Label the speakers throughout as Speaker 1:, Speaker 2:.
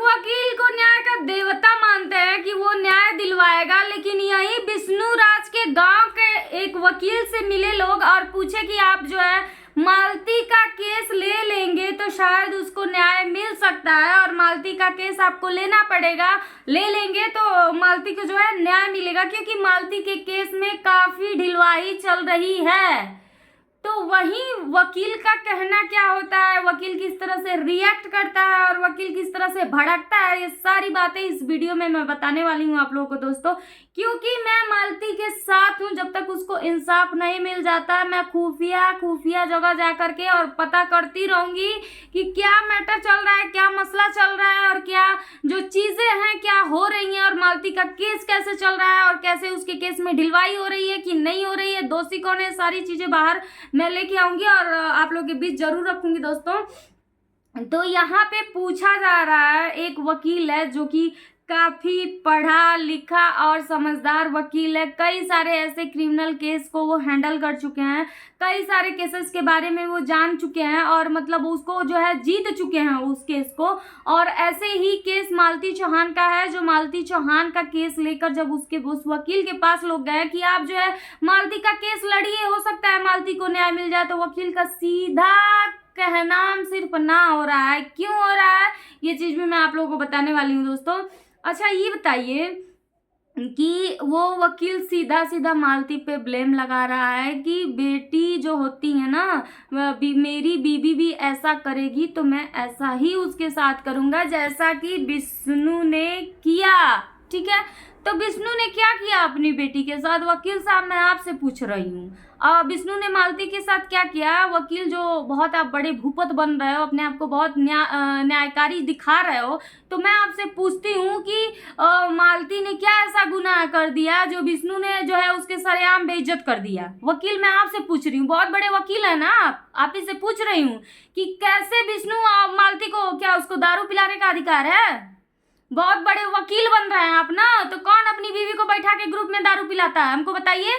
Speaker 1: वकील को न्याय का देवता मानते हैं कि वो न्याय दिलवाएगा, लेकिन यही विष्णु राज के गांव के एक वकील से मिले लोग और पूछे कि आप जो है मालती का केस ले लेंगे तो शायद उसको न्याय मिल सकता है, और मालती का केस आपको लेना पड़ेगा, ले लेंगे तो मालती को जो है न्याय मिलेगा, क्योंकि मालती के केस में काफी ढिलवाई चल रही है। तो वही वकील का कहना क्या होता है, वकील किस तरह से रिएक्ट करता है और वकील किस तरह से भड़कता है, ये सारी बातें इस वीडियो में मैं बताने वाली हूँ आप लोगों को दोस्तों। क्योंकि मैं मालती के साथ हूँ, जब तक उसको इंसाफ नहीं मिल जाता मैं खुफिया जगह जा करके और पता करती रहूंगी कि क्या मैटर चल रहा है, क्या मसला चल रहा है, और क्या जो चीजें हैं क्या हो रही हैं, और मालती का केस कैसे चल रहा है, और कैसे उसके केस में ढिलवाई हो रही है कि नहीं हो रही है, दोषी कौन है, सारी चीजें बाहर मैं लेके आऊंगी और आप लोगों के बीच जरूर रखूंगी दोस्तों। तो यहाँ पे पूछा जा रहा है, एक वकील है जो कि काफी पढ़ा लिखा और समझदार वकील है, कई सारे ऐसे क्रिमिनल केस को वो हैंडल कर चुके हैं, कई सारे केसेस के बारे में वो जान चुके हैं, और मतलब उसको जो है जीत चुके हैं उस केस को। और ऐसे ही केस मालती चौहान का है, जो मालती चौहान का केस लेकर जब उस वकील के पास लोग गए कि आप जो है मालती का केस लड़िए, हो सकता है मालती को न्याय मिल जाए, तो वकील का सीधा कहना सिर्फ ना हो रहा है। क्यों हो रहा है ये चीज भी मैं आप लोगों को बताने वाली हूँ दोस्तों। अच्छा ये बताइए कि वो वकील सीधा सीधा मालती पे ब्लेम लगा रहा है कि बेटी जो होती है ना, मेरी बीबी भी ऐसा करेगी तो मैं ऐसा ही उसके साथ करूंगा जैसा कि विष्णु ने किया। ठीक है, तो विष्णु ने क्या किया अपनी बेटी के साथ? वकील साहब मैं आपसे पूछ रही हूँ, विष्णु ने मालती के साथ क्या किया? वकील जो बहुत आप बड़े भूपत बन रहे हो, अपने आप को बहुत न्यायकारी दिखा रहे हो, तो मैं आपसे पूछती हूँ कि मालती ने क्या ऐसा गुनाह कर दिया जो विष्णु ने जो है उसके सरेआम बेइज्जत कर दिया? वकील मैं आपसे पूछ रही हूँ, बहुत बड़े वकील है ना आप ही से पूछ रही हूँ कि कैसे विष्णु मालती को, क्या उसको दारू पिलाने का अधिकार है? बहुत बड़े वकील बन रहे हैं आप ना, तो कौन अपनी बीवी को बैठा के ग्रुप में दारू पिलाता है? हमको बताइए,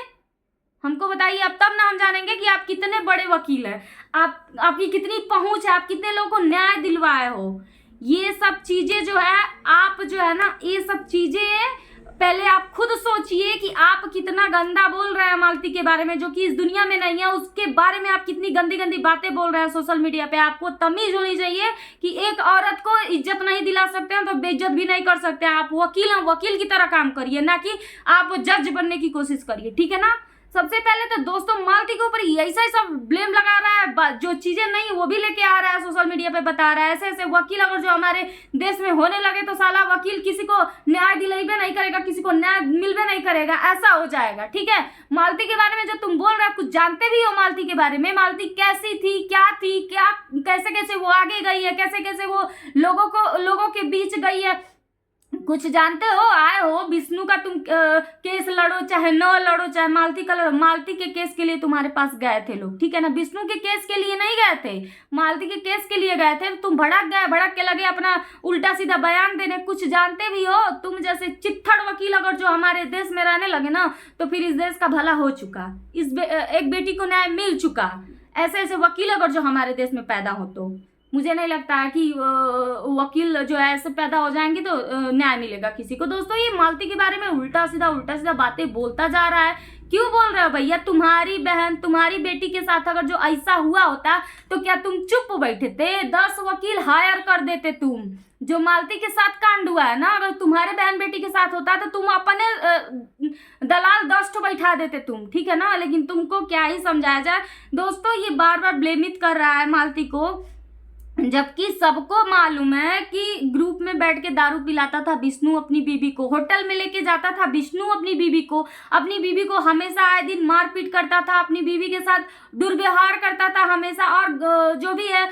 Speaker 1: हमको बताइए, अब तब ना हम जानेंगे कि आप कितने बड़े वकील हैं, आपकी कितनी पहुंच है, आप कितने लोगों को न्याय दिलवाए हो। ये सब चीजें जो है आप जो है ना, ये सब चीजें पहले आप खुद सोचिए कि आप कितना गंदा बोल रहे हैं मालती के बारे में, जो कि इस दुनिया में नहीं है, उसके बारे में आप कितनी गंदी गंदी बातें बोल रहे हैं सोशल मीडिया पे। आपको तमीज होनी चाहिए कि एक औरत को इज्जत नहीं दिला सकते हैं तो बेइज्जत भी नहीं कर सकते हैं। आप वकील हैं, वकील की तरह काम करिए, ना कि आप जज बनने की कोशिश करिए, ठीक है ना। सबसे पहले तो दोस्तों मालती के ऊपर ऐसा ऐसा ब्लेम लगा रहा है, जो चीजें नहीं वो भी लेके आ रहा है, सोशल मीडिया पे बता रहा है। ऐसे ऐसे वकील अगर जो हमारे देश में होने लगे तो साला वकील किसी को न्याय दिलाइबे नहीं करेगा, किसी को न्याय मिलबे नहीं करेगा, ऐसा हो जाएगा। ठीक है, मालती के बारे में जो तुम बोल रहे हो, कुछ जानते भी हो मालती के बारे में? मालती कैसी थी, क्या थी, क्या कैसे कैसे वो आगे गई है, कैसे कैसे वो लोगों के बीच गई है, कुछ जानते हो? आए हो विष्णु का तुम केस लड़ो चाहे न लड़ो, चाहे मालती का लड़ो, मालती के केस के लिए तुम्हारे पास गए थे लोग, ठीक है ना। विष्णु के केस के लिए नहीं गए थे, मालती के केस के लिए गए थे। तुम भड़क गए, भड़क के लगे अपना उल्टा सीधा बयान देने। कुछ जानते भी हो? तुम जैसे चित्थड़ वकील अगर जो हमारे देश में रहने लगे ना, तो फिर इस देश का भला हो चुका, एक बेटी को न्याय मिल चुका। ऐसे ऐसे वकील अगर जो हमारे देश में पैदा हो, तो मुझे नहीं लगता है कि वकील जो है ऐसे पैदा हो जाएंगे तो न्याय मिलेगा किसी को। दोस्तों ये मालती के बारे में उल्टा सीधा बातें बोलता जा रहा है। क्यों बोल रहे हो भैया? तुम्हारी बहन, तुम्हारी बेटी के साथ अगर जो ऐसा हुआ होता तो क्या तुम चुप बैठे थे? 10 वकील हायर कर देते तुम। जो मालती के साथ कांड हुआ है ना, अगर तुम्हारे बहन बेटी के साथ होता तो तुम अपने दलाल 10 तो बैठा देते तुम, ठीक है ना। लेकिन तुमको क्या ही समझाया जाए दोस्तों, ये बार बार ब्लेमित कर रहा है मालती को, जबकि सबको मालूम है कि ग्रुप में बैठ के दारू पिलाता था विष्णु अपनी बीबी को, होटल में लेके जाता था विष्णु अपनी बीबी को हमेशा आए दिन मारपीट करता था, अपनी बीबी के साथ दुर्व्यवहार करता था हमेशा। और जो भी है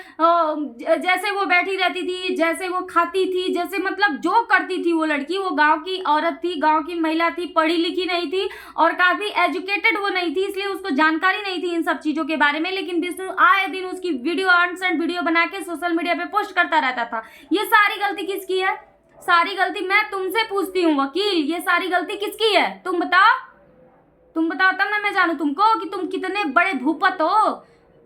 Speaker 1: जैसे वो बैठी रहती थी, जैसे वो खाती थी, जैसे मतलब जो करती थी वो लड़की, वो गांव की औरत थी, गांव की महिला थी, पढ़ी लिखी नहीं थी और काफी एजुकेटेड वो नहीं थी, इसलिए उसको जानकारी नहीं थी इन सब चीजों के बारे में। लेकिन विष्णु आए दिन उसकी वीडियो अनसेंट वीडियो बना के सोशल मीडिया पे पोस्ट करता रहता था। ये सारी गलती किसकी है? सारी गलती मैं तुमसे पूछती हूँ वकील, ये सारी गलती किसकी है? तुम बताओ तब ना मैं जानू तुमको कि तुम कितने बड़े भूपत हो।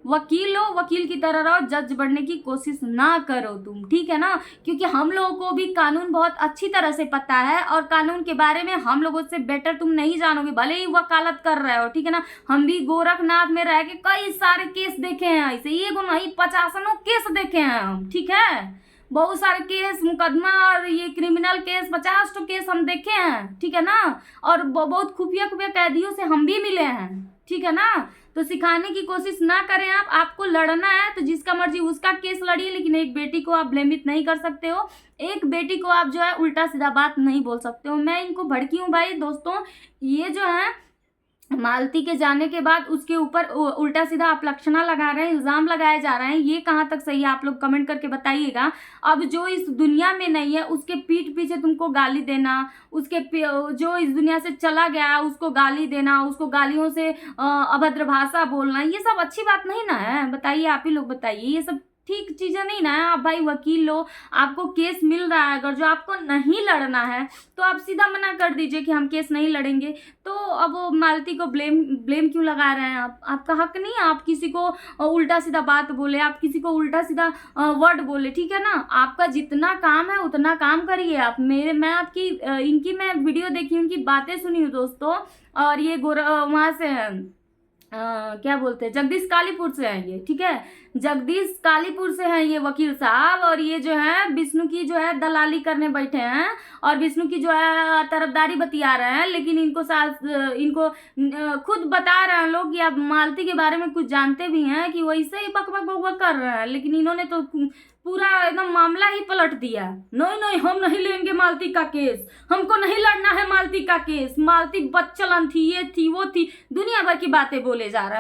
Speaker 1: वकील हो, वकील की तरह रहो, जज बनने की कोशिश ना करो तुम, ठीक है ना। क्योंकि हम लोगों को भी कानून बहुत अच्छी तरह से पता है और कानून के बारे में हम लोगों से बेटर तुम नहीं जानोगे, भले ही वकालत कर रहे हो, ठीक है ना। हम भी गोरखनाथ में रह के कई सारे केस देखे हैं, ऐसे ये नहीं 50 केस देखे हैं हम, ठीक है। बहुत सारे केस मुकदमा और ये क्रिमिनल केस 50 केस हम देखे हैं, ठीक है ना। और बहुत खुफिया खुफिया कैदियों से हम भी मिले हैं, ठीक है ना। तो सिखाने की कोशिश ना करें आप। आपको लड़ना है तो जिसका मर्जी उसका केस लड़िए, लेकिन एक बेटी को आप ब्लेमित नहीं कर सकते हो, एक बेटी को आप जो है उल्टा सीधा बात नहीं बोल सकते हो। मैं इनको भड़की हूँ भाई दोस्तों, ये जो है मालती के जाने के बाद उसके ऊपर उल्टा सीधा अपलक्षणा लगा रहे हैं, इल्जाम लगाए जा रहे हैं, ये कहाँ तक सही है आप लोग कमेंट करके बताइएगा। अब जो इस दुनिया में नहीं है उसके पीठ पीछे तुमको गाली देना, उसके जो इस दुनिया से चला गया उसको गाली देना, उसको गालियों से अभद्र भाषा बोलना, ये सब अच्छी बात नहीं ना है। बताइए, आप ही लोग बताइए, ये सब ठीक चीज़ें नहीं ना है। आप भाई वकील लो, आपको केस मिल रहा है, अगर जो आपको नहीं लड़ना है तो आप सीधा मना कर दीजिए कि हम केस नहीं लड़ेंगे। तो अब वो मालती को ब्लेम क्यों लगा रहे हैं आप? आपका हक नहीं है आप किसी को उल्टा सीधा बात बोले, आप किसी को उल्टा सीधा वर्ड बोले, ठीक है ना। आपका जितना काम है उतना काम करिए आप। मैं आपकी इनकी मैं वीडियो देखी, उनकी बातें सुनी हूँ दोस्तों, और ये वहाँ से क्या बोलते हैं, जगदीश कालीपुर से हैं ये, ठीक है, जगदीश कालीपुर से हैं ये वकील साहब। और ये जो है विष्णु की जो है दलाली करने बैठे हैं और विष्णु की जो है तरफदारी बतिया रहे हैं, लेकिन इनको खुद बता रहे हैं लोग कि आप मालती के बारे में कुछ जानते भी हैं कि वैसे ही बक बक बक बक कर रहे हैं, लेकिन इन्होंने तो पूरा एकदम मामला ही पलट दिया। नहीं नहीं, हम नहीं लेंगे मालती का केस, हमको नहीं लड़ना है मालती का केस, मालती बच्चलन थी, ये थी वो थी, दुनिया भर की बातें बोले जा रहे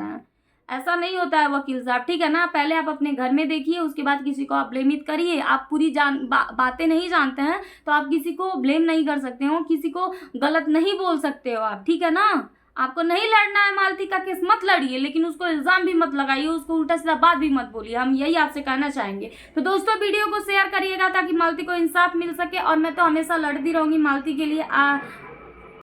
Speaker 1: हैं। ऐसा नहीं होता है वकील साहब, ठीक है ना। पहले आप अपने घर में देखिए, उसके बाद किसी को आप ब्लेमित करिए। आप पूरी बातें नहीं जानते हैं तो आप किसी को ब्लेम नहीं कर सकते हो, किसी को गलत नहीं बोल सकते हो आप, ठीक है ना। आपको नहीं लड़ना है मालती का केस, मत लड़िए, लेकिन उसको इल्जाम भी मत लगाइए, उसको उल्टा सीधा बात भी मत बोलिए। हम यही आपसे कहना चाहेंगे। तो दोस्तों वीडियो को शेयर करिएगा ताकि मालती को इंसाफ मिल सके, और मैं तो हमेशा लड़ती रहूंगी मालती के लिए।